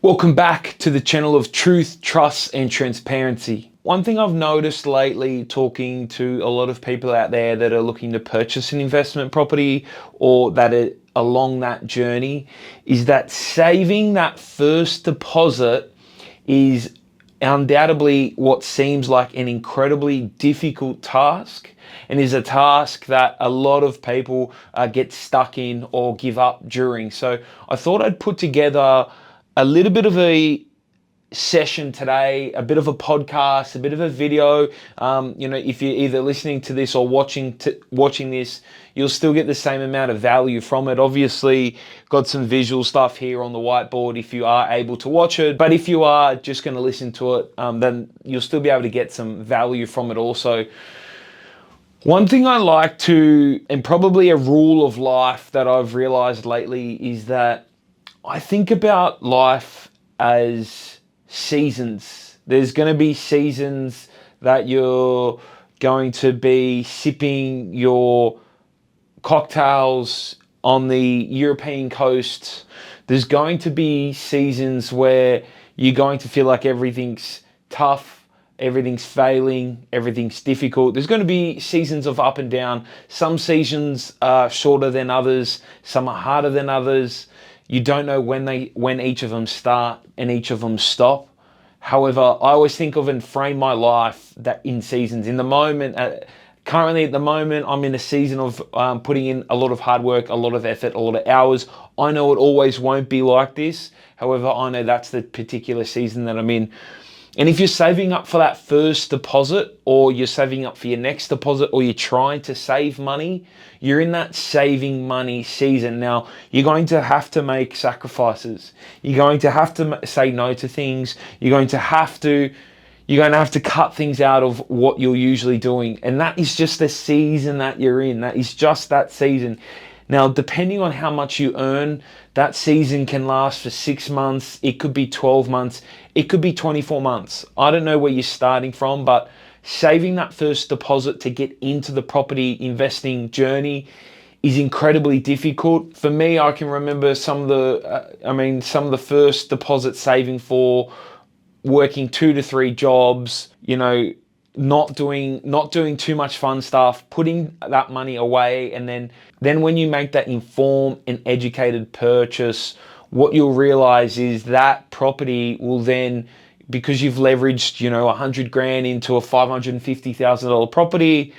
Welcome back to the channel of truth, trust, and transparency. One thing I've noticed lately talking to a lot of people out there that are looking to purchase an investment property or that are along that journey is that saving that first deposit is undoubtedly what seems like an incredibly difficult task and is a task that a lot of people get stuck in or give up during. So I thought I'd put together a little bit of a session today, a bit of a podcast, a bit of a video. If you're either listening to this or watching this, you'll still get the same amount of value from it. Obviously, got some visual stuff here on the whiteboard if you are able to watch it. But if you are just going to listen to it, then you'll still be able to get some value from it also. One thing I like to, and probably a rule of life that I've realized lately, is that I think about life as seasons. There's going to be seasons that you're going to be sipping your cocktails on the European coast. There's going to be seasons where you're going to feel like everything's tough, everything's failing, everything's difficult. There's going to be seasons of up and down. Some seasons are shorter than others, some are harder than others. You don't know when each of them start and each of them stop. However, I always think of and frame my life that in seasons. In the moment, currently at the moment, I'm in a season of putting in a lot of hard work, a lot of effort, a lot of hours. I know it always won't be like this. However, I know that's the particular season that I'm in. And if you're saving up for that first deposit, or you're saving up for your next deposit, or you're trying to save money, you're in that saving money season. Now, you're going to have to make sacrifices. You're going to have to say no to things. You're going to have to cut things out of what you're usually doing. And that is just the season that you're in. That is just that season. Now, depending on how much you earn, that season can last for 6 months. It could be 12 months. It could be 24 months. I don't know where you're starting from, but saving that first deposit to get into the property investing journey is incredibly difficult. For me, I can remember some of the first deposit saving for working 2 to 3 jobs, not doing too much fun stuff, putting that money away, and then when you make that informed and educated purchase, what you'll realize is that property will then, because you've leveraged, $100 grand into a $550,000 property,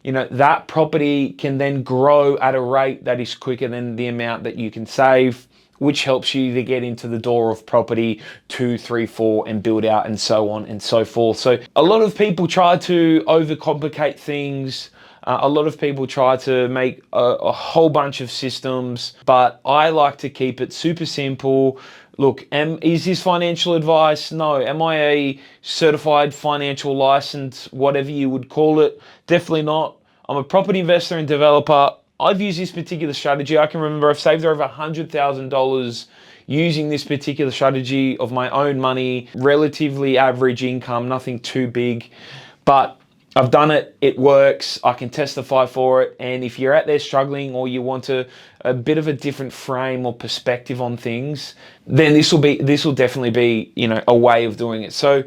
that property can then grow at a rate that is quicker than the amount that you can save, which helps you to get into the door of property 2, 3, 4 and build out and so on and so forth. So a lot of people try to overcomplicate things. A lot of people try to make a whole bunch of systems, but I like to keep it super simple. Look, is this financial advice? No. Am I a certified financial license, whatever you would call it? Definitely not. I'm a property investor and developer. I've used this particular strategy. I can remember I've saved over $100,000 using this particular strategy of my own money, relatively average income, nothing too big, but I've done it. It works. I can testify for it. And if you're out there struggling or you want a bit of a different frame or perspective on things, then this will definitely be, a way of doing it. So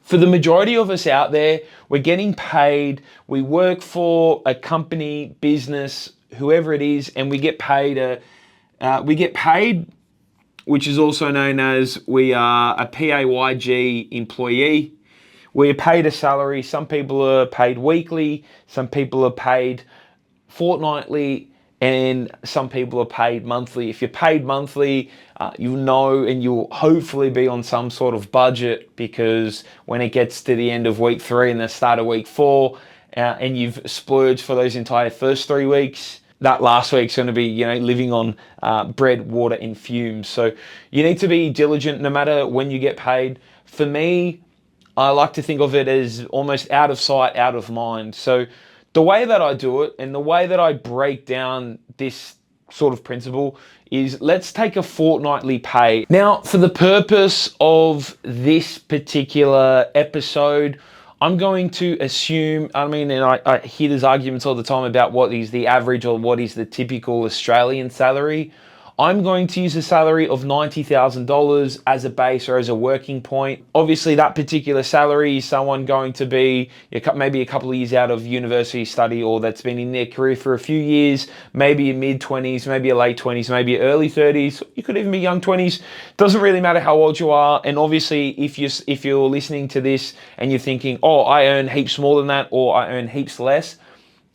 for the majority of us out there, we're getting paid. We work for a company, business, whoever it is, and we get paid. Which is also known as we are a PAYG employee. We're paid a salary. Some people are paid weekly. Some people are paid fortnightly, and some people are paid monthly. If you're paid monthly, you'll know and you'll hopefully be on some sort of budget, because when it gets to the end of week 3 and the start of week 4, and you've splurged for those entire first 3 weeks, that last week's going to be, living on bread, water, and fumes. So you need to be diligent no matter when you get paid. For me, I like to think of it as almost out of sight, out of mind. So the way that I do it and the way that I break down this sort of principle is, let's take a fortnightly pay. Now, for the purpose of this particular episode, I'm going to assume, and I hear there's arguments all the time about what is the average or what is the typical Australian salary. I'm going to use a salary of $90,000 as a base or as a working point. Obviously, that particular salary is someone going to be maybe a couple of years out of university study, or that's been in their career for a few years, maybe a mid-20s, maybe a late 20s, maybe early 30s. You could even be young 20s. Doesn't really matter how old you are. And obviously, if you're listening to this and you're thinking, oh, I earn heaps more than that, or I earn heaps less,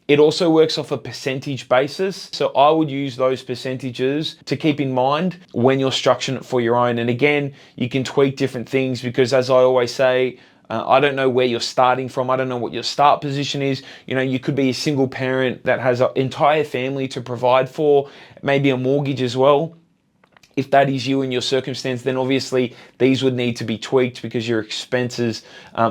it also works off a percentage basis. So I would use those percentages to keep in mind when you're structuring it for your own. And again, you can tweak different things because, as I always say, I don't know where you're starting from. I don't know what your start position is. You could be a single parent that has an entire family to provide for, maybe a mortgage as well. If that is you and your circumstance, then obviously these would need to be tweaked because your expenses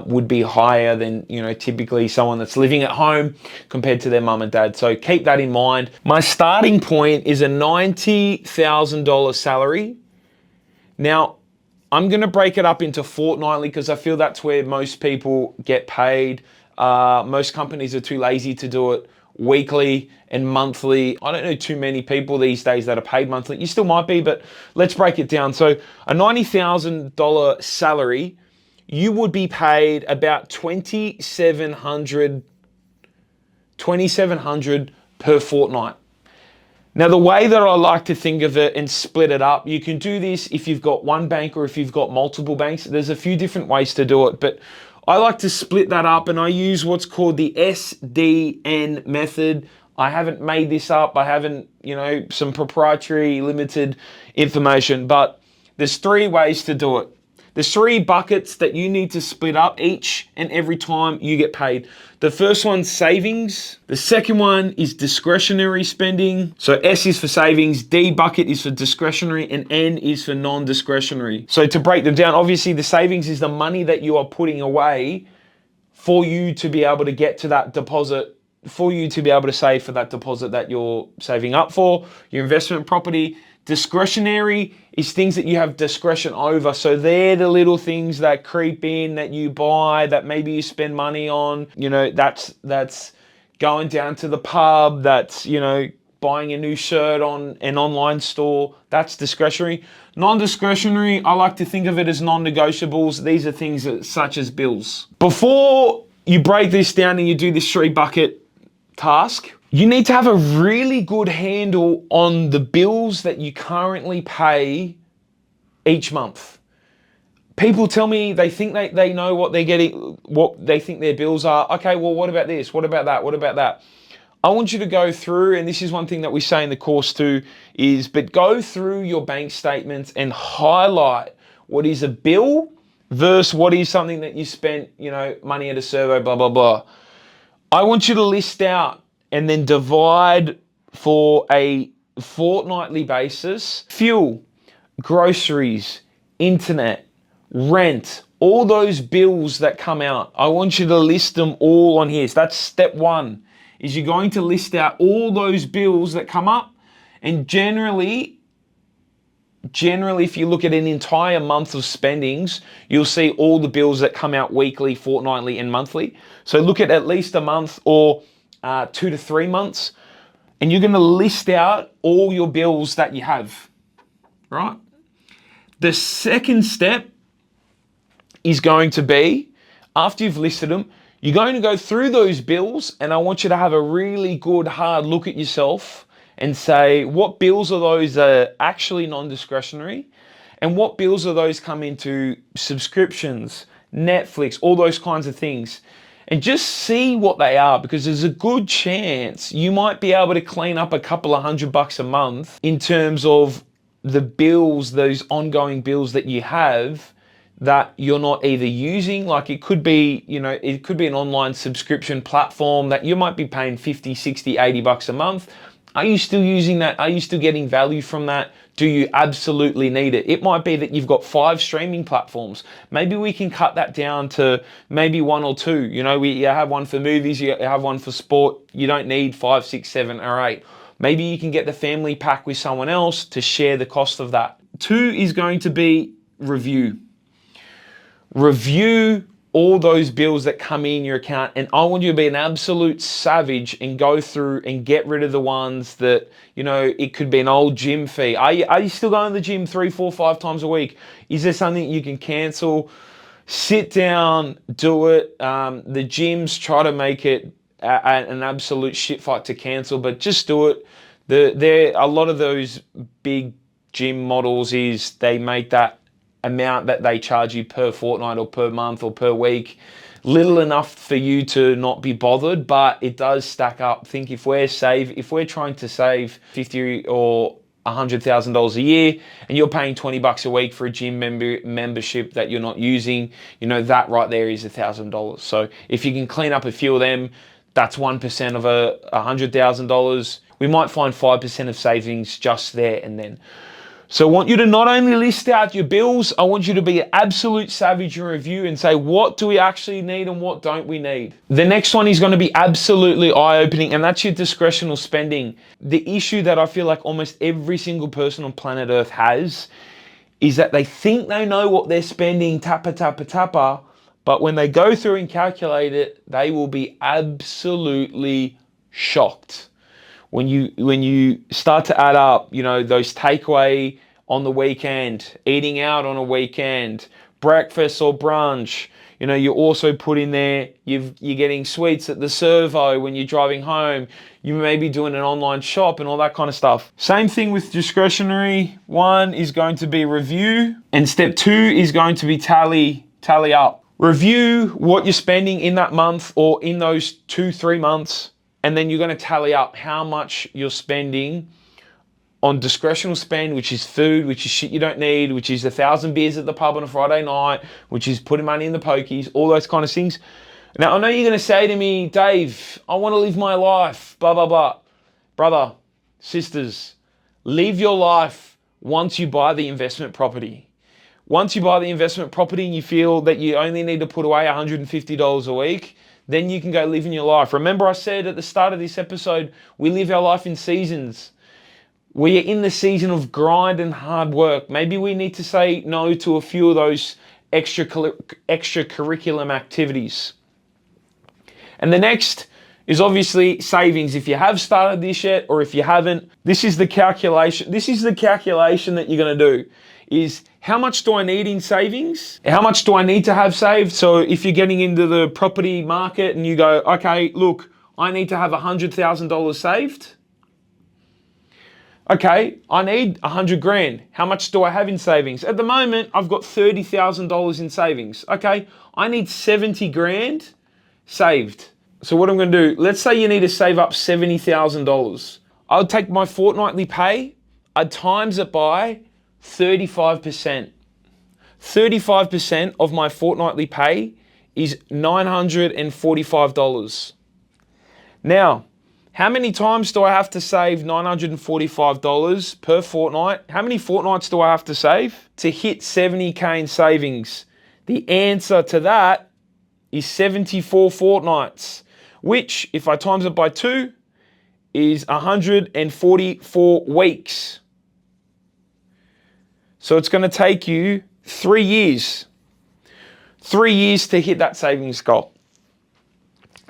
would be higher than typically someone that's living at home compared to their mum and dad. So keep that in mind. My starting point is a $90,000 salary. Now, I'm going to break it up into fortnightly because I feel that's where most people get paid. Most companies are too lazy to do it weekly and monthly. I don't know too many people these days that are paid monthly. You still might be, but let's break it down. So a $90,000 salary, you would be paid about $2,700 per fortnight. Now, the way that I like to think of it and split it up, you can do this if you've got one bank or if you've got multiple banks. There's a few different ways to do it, but I like to split that up and I use what's called the SDN method. I haven't made this up. I haven't, some proprietary limited information, but there's three ways to do it. There's three buckets that you need to split up each and every time you get paid. The first one's savings. The second one is discretionary spending. So S is for savings, D bucket is for discretionary, and N is for non-discretionary. So to break them down, obviously the savings is the money that you are putting away for you to be able to get to that deposit, for you to be able to save for that deposit that you're saving up for, your investment property. Discretionary is things that you have discretion over. So they're the little things that creep in that you buy, that maybe you spend money on. That's going down to the pub, that's, buying a new shirt on an online store. That's discretionary. Non-discretionary, I like to think of it as non-negotiables. These are things such as bills. Before you break this down and you do this three bucket task, you need to have a really good handle on the bills that you currently pay each month. People tell me they think they know what they're getting, what they think their bills are. Okay, well, what about this? What about that? What about that? I want you to go through, and this is one thing that we say in the course too, but go through your bank statements and highlight what is a bill versus what is something that you spent, money at a servo, blah, blah, blah. I want you to list out and then divide for a fortnightly basis, fuel, groceries, internet, rent, all those bills that come out. I want you to list them all on here. So that's step one, is you're going to list out all those bills that come up. And generally, if you look at an entire month of spendings, you'll see all the bills that come out weekly, fortnightly, and monthly. So look at least a month or 2 to 3 months, and you're going to list out all your bills that you have, right? The second step is going to be, after you've listed them, you're going to go through those bills, and I want you to have a really good, hard look at yourself and say, what bills are those that are actually non-discretionary, and what bills are those come into subscriptions, Netflix, all those kinds of things. And just see what they are, because there's a good chance you might be able to clean up a couple of $100 a month in terms of the bills, those ongoing bills that you have that you're not either using. Like it could be, it could be an online subscription platform that you might be paying 50, 60, $80 a month. Are you still using that? Are you still getting value from that? Do you absolutely need it? It might be that you've got 5 streaming platforms. Maybe we can cut that down to maybe 1 or 2. You have one for movies, you have one for sport. You don't need 5, 6, 7, or 8. Maybe you can get the family pack with someone else to share the cost of that. 2 is going to be review. Review all those bills that come in your account, and I want you to be an absolute savage and go through and get rid of the ones that, it could be an old gym fee. Are you still going to the gym 3, 4, 5 times a week? Is there something you can cancel? Sit down, do it. The gyms try to make it an absolute shit fight to cancel, but just do it. There a lot of those big gym models is they make that amount that they charge you per fortnight or per month or per week little enough for you to not be bothered, but it does stack up. Think if we're trying to save 50 or $100,000 a year and you're paying $20 a week for a gym membership that you're not using, that right there is $1,000. So if you can clean up a few of them, that's 1% of $100,000. We might find 5% of savings just there and then. So I want you to not only list out your bills, I want you to be an absolute savage in review and say, what do we actually need and what don't we need? The next one is going to be absolutely eye-opening, and that's your discretionary spending. The issue that I feel like almost every single person on planet Earth has is that they think they know what they're spending, tappa, but when they go through and calculate it, they will be absolutely shocked. When you start to add up, those takeaway on the weekend, eating out on a weekend, breakfast or brunch, you also put in there, you're getting sweets at the servo when you're driving home, you may be doing an online shop and all that kind of stuff. Same thing with discretionary. 1 is going to be review, and step 2 is going to be tally up. Review what you're spending in that month or in those 2-3 months. And then you're going to tally up how much you're spending on discretionary spend, which is food, which is shit you don't need, which is 1,000 beers at the pub on a Friday night, which is putting money in the pokies, all those kind of things. Now, I know you're going to say to me, Dave, I want to live my life, blah, blah, blah. Brother, sisters, live your life once you buy the investment property. Once you buy the investment property and you feel that you only need to put away $150 a week, then you can go live in your life. Remember I said at the start of this episode, we live our life in seasons. We are in the season of grind and hard work. Maybe we need to say no to a few of those extracurriculum activities. And the next is obviously savings. If you have started this yet, or if you haven't, this is the calculation. This is the calculation that you're going to do. Is how much do I need in savings? How much do I need to have saved? So if you're getting into the property market and you go, okay, look, I need to have $100,000 saved. Okay, I need 100 grand. How much do I have in savings? At the moment, I've got $30,000 in savings. Okay, I need 70 grand saved. So what I'm going to do, let's say you need to save up $70,000. I'll take my fortnightly pay, I'd times it by 35%. 35% of my fortnightly pay is $945. Now, how many times do I have to save $945 per fortnight? How many fortnights do I have to save to hit 70K in savings? The answer to that is 74 fortnights, which, if I times it by 2, is 144 weeks. So it's going to take you 3 years. 3 years to hit that savings goal.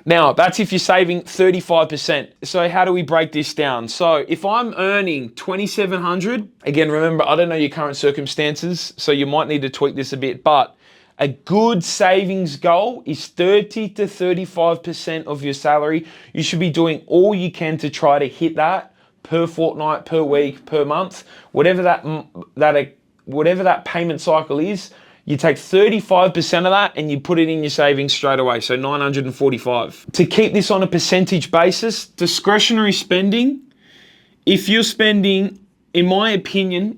Now, that's if you're saving 35%. So how do we break this down? So if I'm earning $2,700, again, remember, I don't know your current circumstances, so you might need to tweak this a bit, but a good savings goal is 30 to 35% of your salary. You should be doing all you can to try to hit that per fortnight, per week, per month, whatever that payment cycle is. You take 35% of that and you put it in your savings straight away, so 945. To keep this on a percentage basis, discretionary spending, if you're spending, in my opinion,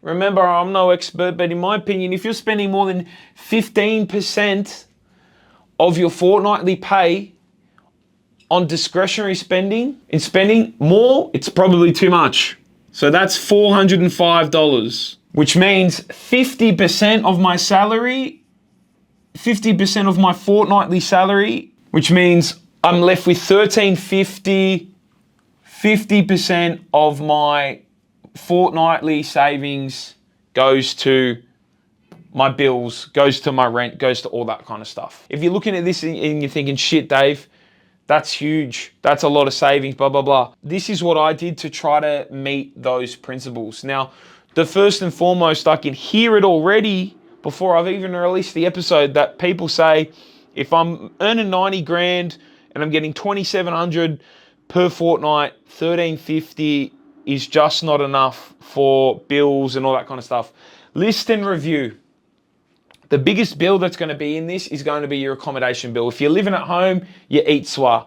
remember I'm no expert, but in my opinion, if you're spending more than 15% of your fortnightly pay on discretionary spending, more, it's probably too much. So that's $405. Which means 50% of my salary, 50% of my fortnightly salary, which means I'm left with $1,350, 50% of my fortnightly savings goes to my bills, goes to my rent, goes to all that kind of stuff. If you're looking at this and you're thinking, shit, Dave, that's huge. That's a lot of savings, blah, blah, blah. This is what I did to try to meet those principles. Now, the first and foremost, I can hear it already before I've even released the episode that people say, if I'm earning 90 grand and I'm getting 2,700 per fortnight, 1,350 is just not enough for bills and all that kind of stuff. List and review. The biggest bill that's going to be in this is going to be your accommodation bill. If you're living at home, you eat swa.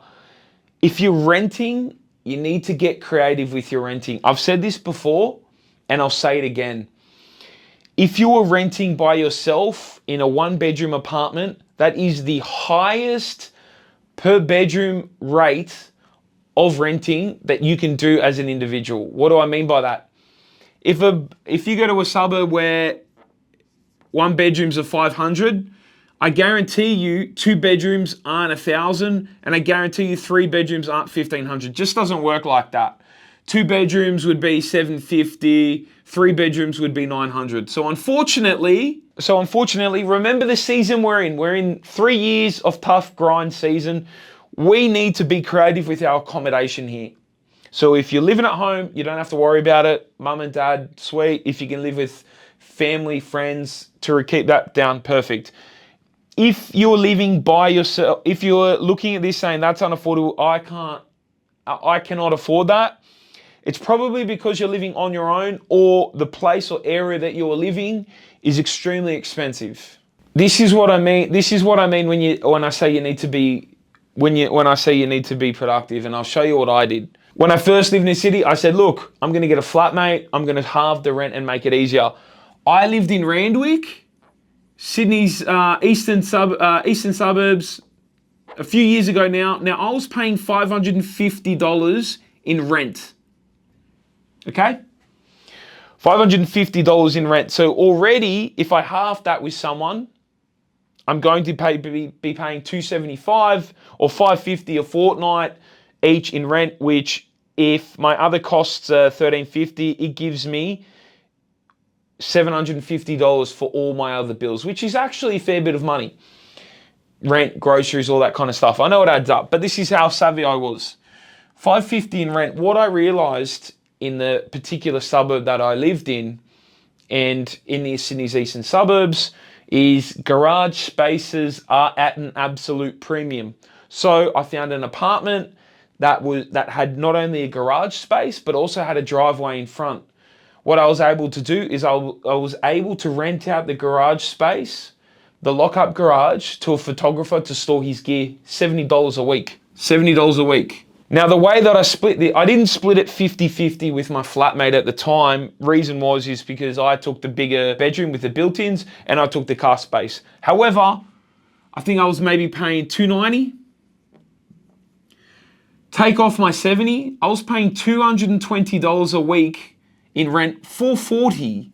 If you're renting, you need to get creative with your renting. I've said this before, and I'll say it again. If you are renting by yourself in a one-bedroom apartment, that is the highest per bedroom rate of renting that you can do as an individual. What do I mean by that? If you go to a suburb where one bedrooms are 500, I guarantee you 2 bedrooms aren't 1,000, and I guarantee you 3 bedrooms aren't 1,500. Just doesn't work like that. 2 bedrooms would be 750, 3 bedrooms would be 900. So unfortunately, remember the season we're in. We're in 3 years of tough grind season. We need to be creative with our accommodation here. So if you're living at home, you don't have to worry about it. Mum and dad, sweet. If you can live with family, friends, to keep that down, perfect. If you're living by yourself, if you're looking at this saying that's unaffordable, I cannot afford that, it's probably because you're living on your own or the place or area that you're living is extremely expensive. This is what I mean. This is what I mean when I say you need to be productive, and I'll show you what I did. When I first lived in the city, I said, look, I'm going to get a flatmate. I'm going to halve the rent and make it easier. I lived in Randwick, Sydney's eastern suburbs, a few years ago now. Now, I was paying $550 in rent. Okay? $550 in rent. So already, if I half that with someone, I'm going to be paying $275 or $550 a fortnight each in rent, which if my other costs are $1,350, it gives me $750 for all my other bills, which is actually a fair bit of money. Rent, groceries, all that kind of stuff. I know it adds up, but this is how savvy I was. $550 in rent. What I realized in the particular suburb that I lived in and in the Sydney's eastern suburbs is garage spaces are at an absolute premium. So I found an apartment that had not only a garage space, but also had a driveway in front. What I was able to do is I was able to rent out the garage space, the lock-up garage, to a photographer to store his gear, $70 a week. $70 a week. Now, the way that I didn't split it 50-50 with my flatmate at the time. Reason is because I took the bigger bedroom with the built-ins and I took the car space. However, I think I was maybe paying $290. Take off my $70, I was paying $220 a week in rent, $440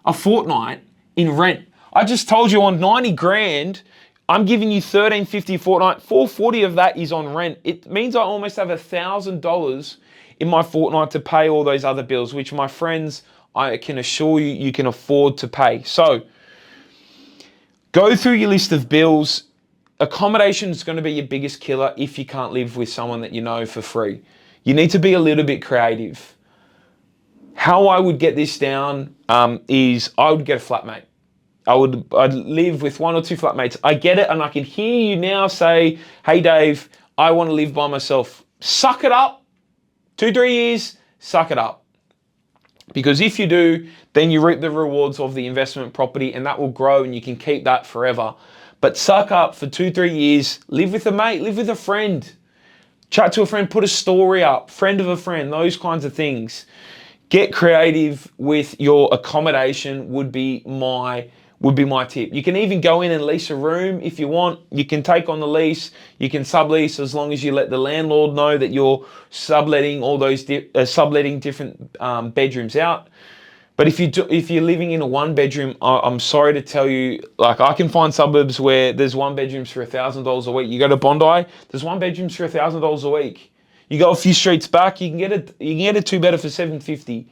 a fortnight in rent. I just told you on 90 grand, I'm giving you $1,350 a fortnight. $440 of that is on rent. It means I almost have $1,000 in my fortnight to pay all those other bills, which my friends, I can assure you, you can afford to pay. So go through your list of bills. Accommodation is going to be your biggest killer if you can't live with someone that you know for free. You need to be a little bit creative. How I would get this down is I would get a flatmate. I'd live with 1 or 2 flatmates. I get it, and I can hear you now say, hey Dave, I want to live by myself. Suck it up. 2-3 years, suck it up. Because if you do, then you reap the rewards of the investment property, and that will grow and you can keep that forever. But suck up for 2-3 years, live with a mate, live with a friend. Chat to a friend, put a story up, friend of a friend, those kinds of things. Get creative with your accommodation would be my tip. You can even go in and lease a room if you want. You can take on the lease, you can sublease as long as you let the landlord know that you're subletting all those subletting different bedrooms out. But if you're living in a 1-bedroom, I'm sorry to tell you, like I can find suburbs where there's 1-bedrooms for $1,000 a week. You go to Bondi, there's 1-bedrooms for $1,000 a week. You go a few streets back, you can get a 2-bedder for $750.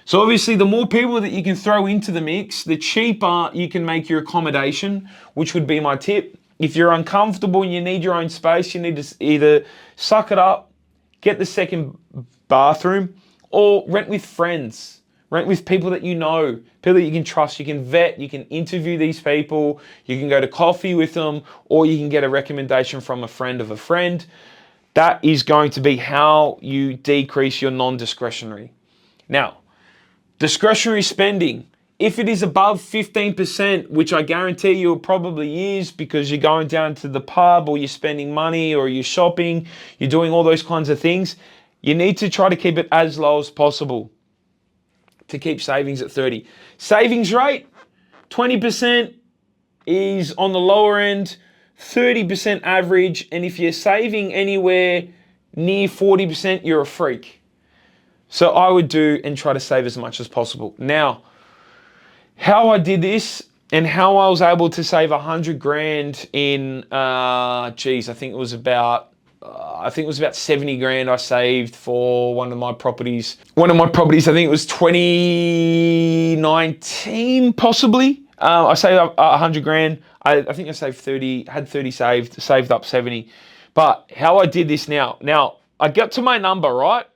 So obviously the more people that you can throw into the mix, the cheaper you can make your accommodation, which would be my tip. If you're uncomfortable and you need your own space, you need to either suck it up, get the second bathroom, or rent with friends. Rent with people that you know, people that you can trust. You can vet, you can interview these people, you can go to coffee with them, or you can get a recommendation from a friend of a friend. That is going to be how you decrease your non-discretionary. Now, discretionary spending. If it is above 15%, which I guarantee you it probably is because you're going down to the pub or you're spending money or you're shopping, you're doing all those kinds of things, you need to try to keep it as low as possible to keep savings at 30. Savings rate, 20% is on the lower end, 30% average, and if you're saving anywhere near 40%, you're a freak. So I would do and try to save as much as possible. Now, how I did this and how I was able to save 100 grand in, I think it was about 70 grand I saved for one of my properties. I think it was 2019 possibly. I saved up 100 grand. I think I saved 30, had 30 saved up 70. But how I did this now I get to my number, right?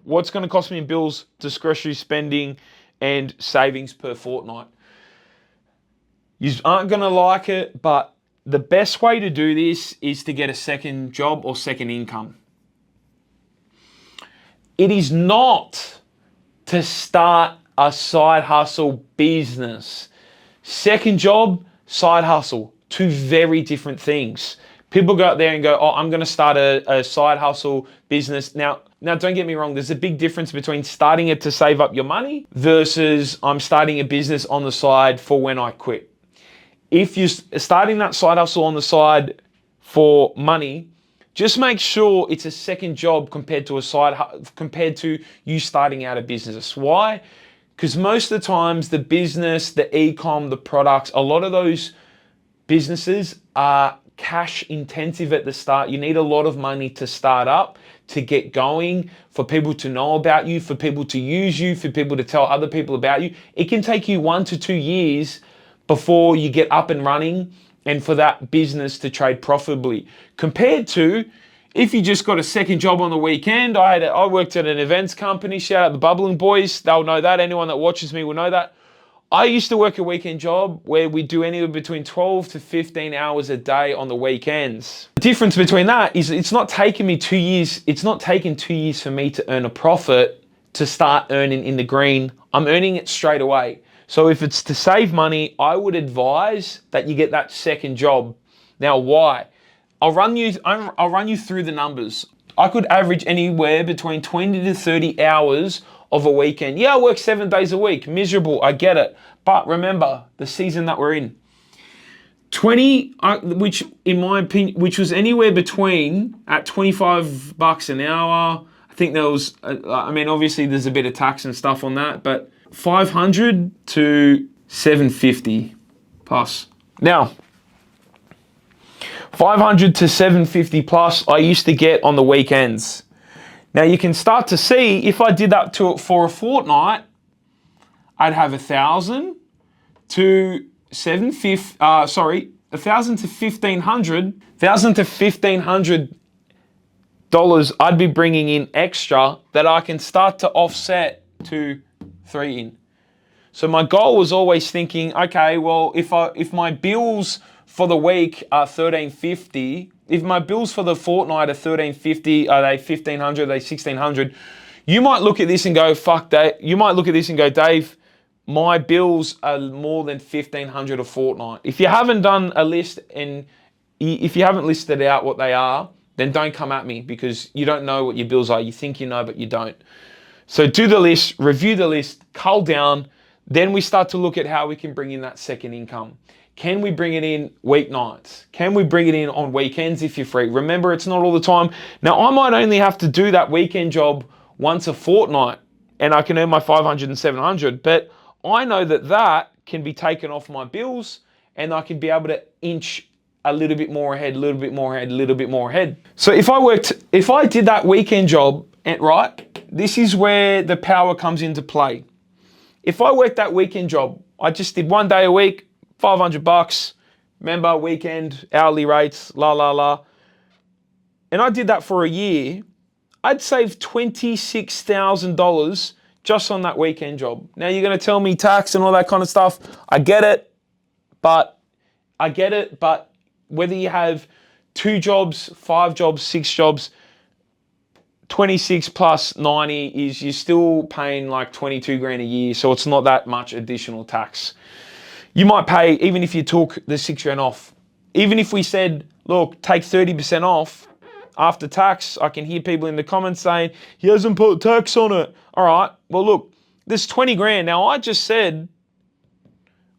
What's going to cost me in bills, discretionary spending, and savings per fortnight. You aren't going to like it, but the best way to do this is to get a second job or second income. It is not to start a side hustle business. Second job, side hustle, two very different things. People go out there and go, oh, I'm going to start a side hustle business. Now, don't get me wrong. There's a big difference between starting it to save up your money versus I'm starting a business on the side for when I quit. If you're starting that side hustle on the side for money, just make sure it's a second job compared to you starting out a business. Why? Because most of the times the business, the e-com, the products, a lot of those businesses are cash intensive at the start. You need a lot of money to start up, to get going, for people to know about you, for people to use you, for people to tell other people about you. It can take you 1 to 2 years before you get up and running and for that business to trade profitably. Compared to if you just got a second job on the weekend. I worked at an events company. Shout out the Bubbling Boys. They'll know that. Anyone that watches me will know that. I used to work a weekend job where we do anywhere between 12 to 15 hours a day on the weekends. The difference between that is it's not taken me 2 years. It's not taken 2 years for me to earn a profit to start earning in the green. I'm earning it straight away. So if it's to save money, I would advise that you get that second job. Now, why? I'll run you through the numbers. I could average anywhere between 20 to 30 hours of a weekend. Yeah, I work 7 days a week. Miserable, I get it. But remember, the season that we're in. 20, which in my opinion, which was anywhere between at $25 an hour. I think there was, obviously there's a bit of tax and stuff on that, but 500 to 750 plus. Now, 500 to 750 plus I used to get on the weekends. Now you can start to see if I did that for a fortnight, I'd have 1,000 to 750. 1,000 to 1,500. 1,000 to 1,500 dollars I'd be bringing in extra that I can start to offset to 3 in. So my goal was always thinking, okay, well, if my bills for the week are $1,350, if my bills for the fortnight are $1,350, are they $1,500, are they $1,600? You might look at this and go, fuck that. You might look at this and go, Dave, my bills are more than $1,500 a fortnight. If you haven't done a list and if you haven't listed out what they are, then don't come at me because you don't know what your bills are. You think you know, but you don't. So do the list, review the list, cull down. Then we start to look at how we can bring in that second income. Can we bring it in weeknights? Can we bring it in on weekends if you're free? Remember, it's not all the time. Now, I might only have to do that weekend job once a fortnight and I can earn my 500 and 700, but I know that can be taken off my bills and I can be able to inch a little bit more ahead, a little bit more ahead, a little bit more ahead. So if I did that weekend job, right, this is where the power comes into play. If I worked that weekend job, I just did 1 day a week, $500. Remember, weekend, hourly rates, la, la, la. And I did that for a year, I'd save $26,000 just on that weekend job. Now you're going to tell me tax and all that kind of stuff. I get it, but whether you have 2 jobs, 5 jobs, 6 jobs, 26 plus 90 is you're still paying like 22 grand a year. So it's not that much additional tax. You might pay, even if you took the 6 grand off, even if we said, look, take 30% off after tax. I can hear people in the comments saying, he hasn't put tax on it. All right, well, look, there's 20 grand. Now I just said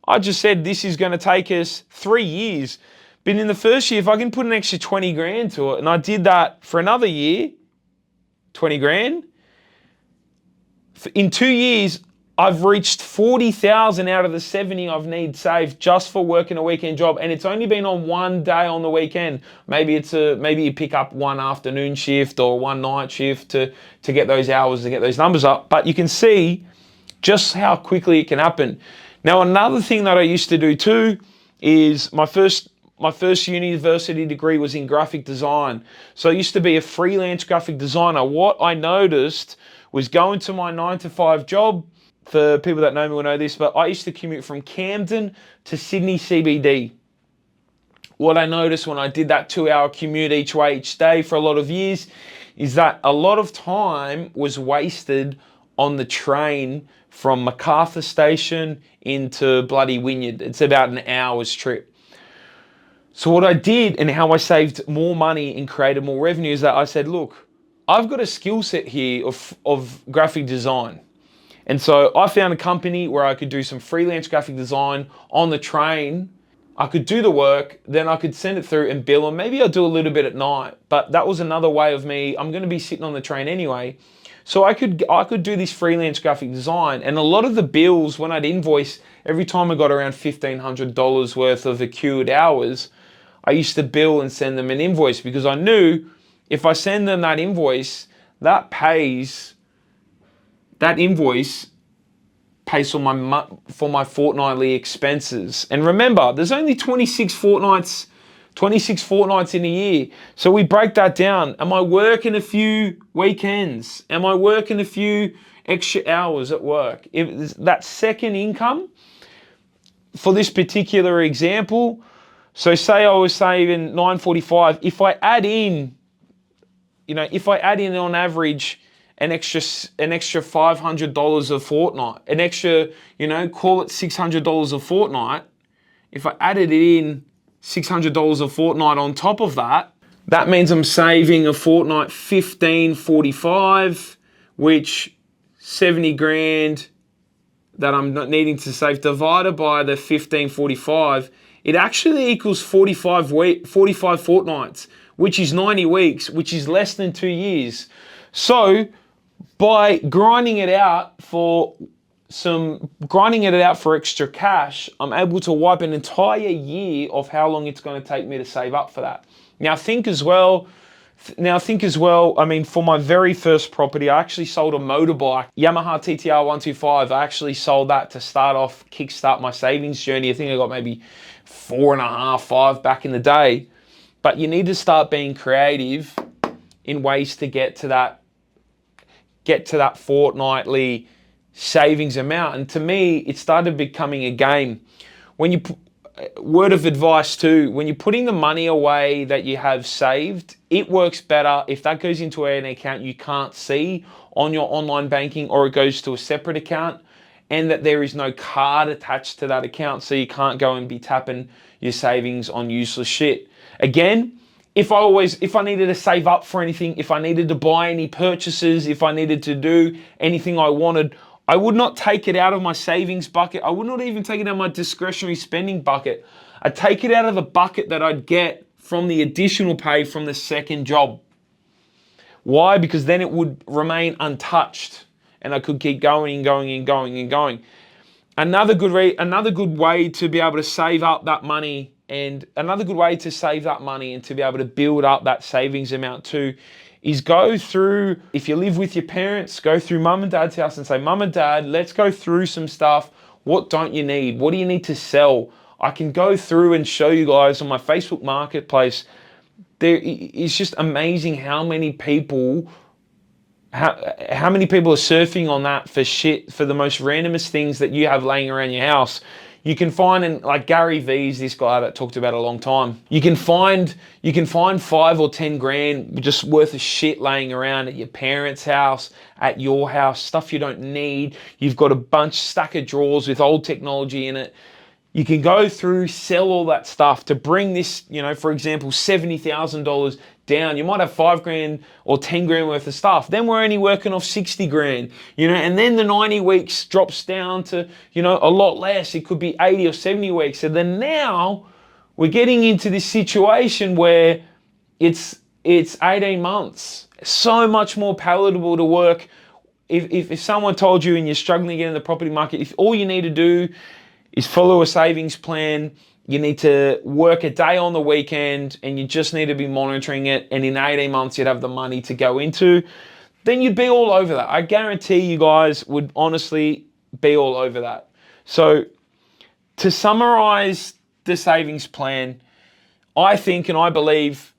this is going to take us 3 years. But in the first year, if I can put an extra 20 grand to it, and I did that for another year, 20 grand. In 2 years, I've reached 40,000 out of the 70 I've need saved just for working a weekend job. And it's only been on 1 day on the weekend. Maybe you pick up 1 afternoon shift or 1 night shift to get those hours, to get those numbers up. But you can see just how quickly it can happen. Now, another thing that I used to do too is my first university degree was in graphic design. So I used to be a freelance graphic designer. What I noticed was going to my 9 to 5 job. For people that know me will know this, but I used to commute from Camden to Sydney CBD. What I noticed when I did that 2-hour commute each way each day for a lot of years is that a lot of time was wasted on the train from Macarthur Station into bloody Wynyard. It's about an hour's trip. So what I did and how I saved more money and created more revenue is that I said, look, I've got a skill set here of graphic design. And so I found a company where I could do some freelance graphic design on the train. I could do the work, then I could send it through and bill them. Maybe I'll do a little bit at night, but that was another way of me. I'm going to be sitting on the train anyway. So I could do this freelance graphic design, and a lot of the bills when I'd invoice, every time I got around $1,500 worth of accrued hours, I used to bill and send them an invoice because I knew if I send them that invoice, that invoice pays for my fortnightly expenses. And remember, there's only 26 fortnights in a year. So we break that down. Am I working a few weekends? Am I working a few extra hours at work? If that second income, for this particular example, so say I was saving $945, if I add in on average an extra $500 a fortnight, an extra, call it $600 a fortnight. If I added it in $600 a fortnight on top of that, that means I'm saving a fortnight $1,545, which 70 grand that I'm not needing to save divided by the $1,545, it actually equals 45 fortnights, which is 90 weeks, which is less than 2 years. So by grinding it out for extra cash, I'm able to wipe an entire year of how long it's going to take me to save up for that. Now think as well, I mean, for my very first property, I actually sold a motorbike, Yamaha TTR 125. I actually sold that to kickstart my savings journey. I think I got maybe 4.5, 5 back in the day. But you need to start being creative in ways to get to that fortnightly savings amount. And to me, it started becoming a game. Word of advice too, when you're putting the money away that you have saved, it works better if that goes into an account you can't see on your online banking, or it goes to a separate account, and that there is no card attached to that account, so you can't go and be tapping your savings on useless shit. Again, if I needed to save up for anything, if I needed to buy any purchases, if I needed to do anything I wanted, I would not take it out of my savings bucket. I would not even take it out of my discretionary spending bucket. I'd take it out of the bucket that I'd get from the additional pay from the second job. Why? Because then it would remain untouched and I could keep going and going and going and going. Another good way to be able to save up that money, and another good way to save that money and to be able to build up that savings amount too, is go through, if you live with your parents, go through mum and dad's house and say, Mum and Dad, let's go through some stuff. What don't you need? What do you need to sell? I can go through and show you guys on my Facebook marketplace. It's just amazing how many people are surfing on that for shit, for the most randomest things that you have laying around your house. You can find, and like Gary V's this guy that talked about a long time. You can find 5 or 10 grand just worth of shit laying around at your parents' house, at your house, stuff you don't need. You've got a stack of drawers with old technology in it. You can go through, sell all that stuff to bring this, for example, $70,000 down. You might have 5 grand or 10 grand worth of stuff. Then we're only working off 60 grand, and then the 90 weeks drops down to, a lot less. It could be 80 or 70 weeks. And then now we're getting into this situation where it's 18 months. So much more palatable to work. If someone told you and you're struggling to get in the property market, if all you need to do is follow a savings plan, you need to work a day on the weekend, and you just need to be monitoring it, and in 18 months you'd have the money to go into, then you'd be all over that. I guarantee you guys would honestly be all over that. So to summarize the savings plan, I think and I believe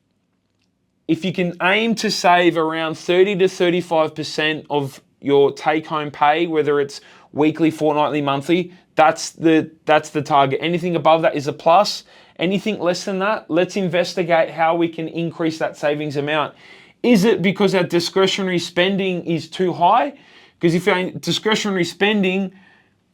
if you can aim to save around 30 to 35% of your take-home pay, whether it's weekly, fortnightly, monthly, that's the target. Anything above that is a plus. Anything less than that, let's investigate how we can increase that savings amount. Is it because our discretionary spending is too high? Because if our discretionary spending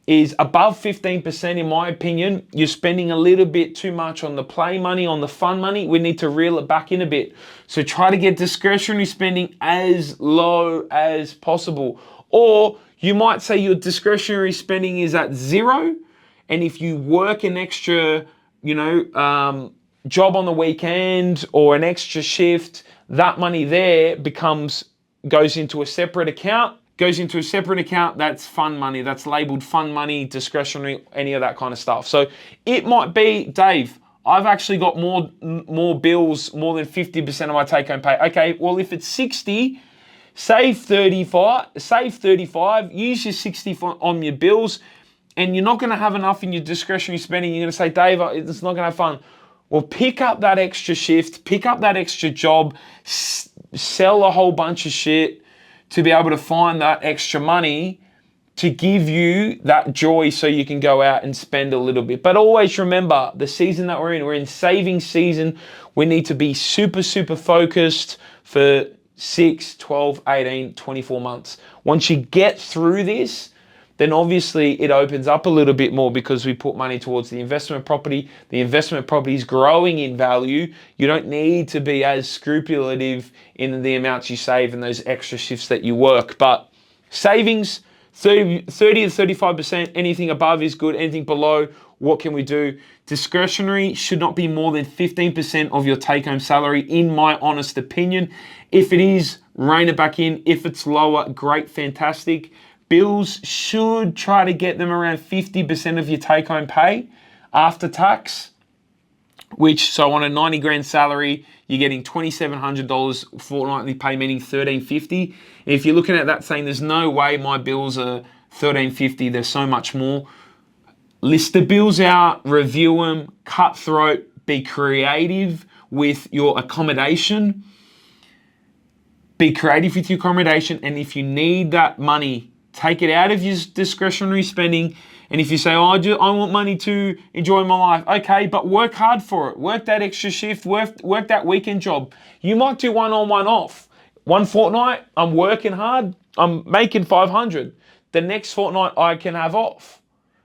is above 15%, in my opinion, you're spending a little bit too much on the play money, on the fun money. We need to reel it back in a bit. So try to get discretionary spending as low as possible. Or you might say your discretionary spending is at 0, and if you work an extra, job on the weekend or an extra shift, that money there goes into a separate account. That's fun money. That's labeled fun money, discretionary, any of that kind of stuff. So it might be, Dave, I've actually got more bills, more than 50% of my take-home pay. Okay, well, if it's 60, save 35, use your 60 on your bills, and you're not going to have enough in your discretionary spending. You're going to say, Dave, it's not going to have fun. Well, pick up that extra shift, pick up that extra job, sell a whole bunch of shit to be able to find that extra money to give you that joy so you can go out and spend a little bit. But always remember, the season that we're in saving season. We need to be super, super focused for 6, 12, 18, 24 months. Once you get through this, then obviously it opens up a little bit more because we put money towards the investment property. The investment property is growing in value. You don't need to be as scrupulative in the amounts you save and those extra shifts that you work. But savings, 30 to 35%, anything above is good, anything below, what can we do? Discretionary should not be more than 15% of your take-home salary, in my honest opinion. If it is, rein it back in. If it's lower, great, fantastic. Bills should try to get them around 50% of your take-home pay after tax, so on a 90 grand salary, you're getting $2,700 fortnightly pay, meaning $1,350. If you're looking at that saying, there's no way my bills are $1,350, there's so much more. List the bills out, review them, cutthroat, be creative with your accommodation. Be creative with your accommodation, and if you need that money, take it out of your discretionary spending. And if you say, I want money to enjoy my life, okay, but work hard for it. Work that extra shift, work that weekend job. You might do one on, one off. One fortnight, I'm working hard, I'm making 500. The next fortnight I can have off.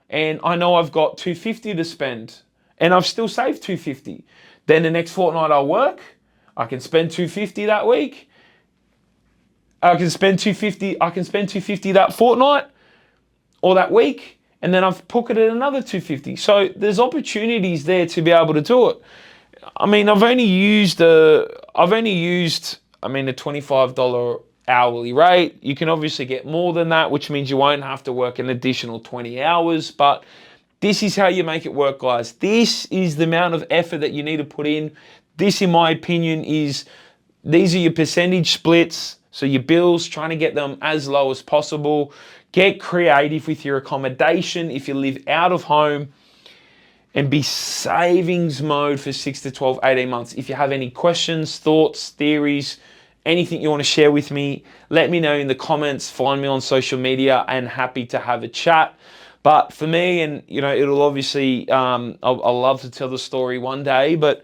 And I know I've got 250 to spend, and I've still saved 250. Then the next fortnight I'll work, I can spend 250 that week. I can spend 250 that fortnight or that week, and then I've pocketed another 250. So there's opportunities there to be able to do it. I mean, I've only used a $25 hourly rate. You can obviously get more than that, which means you won't have to work an additional 20 hours, but this is how you make it work, guys. This is the amount of effort that you need to put in. This, in my opinion, is These are your percentage splits. So your bills, trying to get them as low as possible. Get creative with your accommodation if you live out of home, and be savings mode for 6 to 12, 18 months. If you have any questions, thoughts, theories, anything you want to share with me, let me know in the comments. Find me on social media and happy to have a chat. But for me, and it'll obviously, I'll love to tell the story one day, but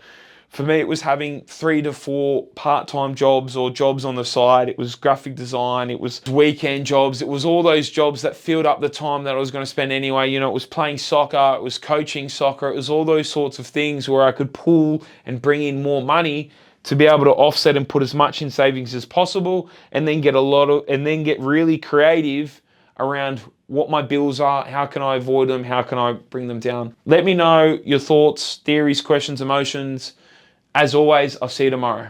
for me, it was having 3 to 4 part-time jobs or jobs on the side. It was graphic design. It was weekend jobs. It was all those jobs that filled up the time that I was going to spend anyway. It was playing soccer. It was coaching soccer. It was all those sorts of things where I could pull and bring in more money to be able to offset and put as much in savings as possible, and then get really creative around what my bills are, how can I avoid them, how can I bring them down. Let me know your thoughts, theories, questions, emotions. As always, I'll see you tomorrow.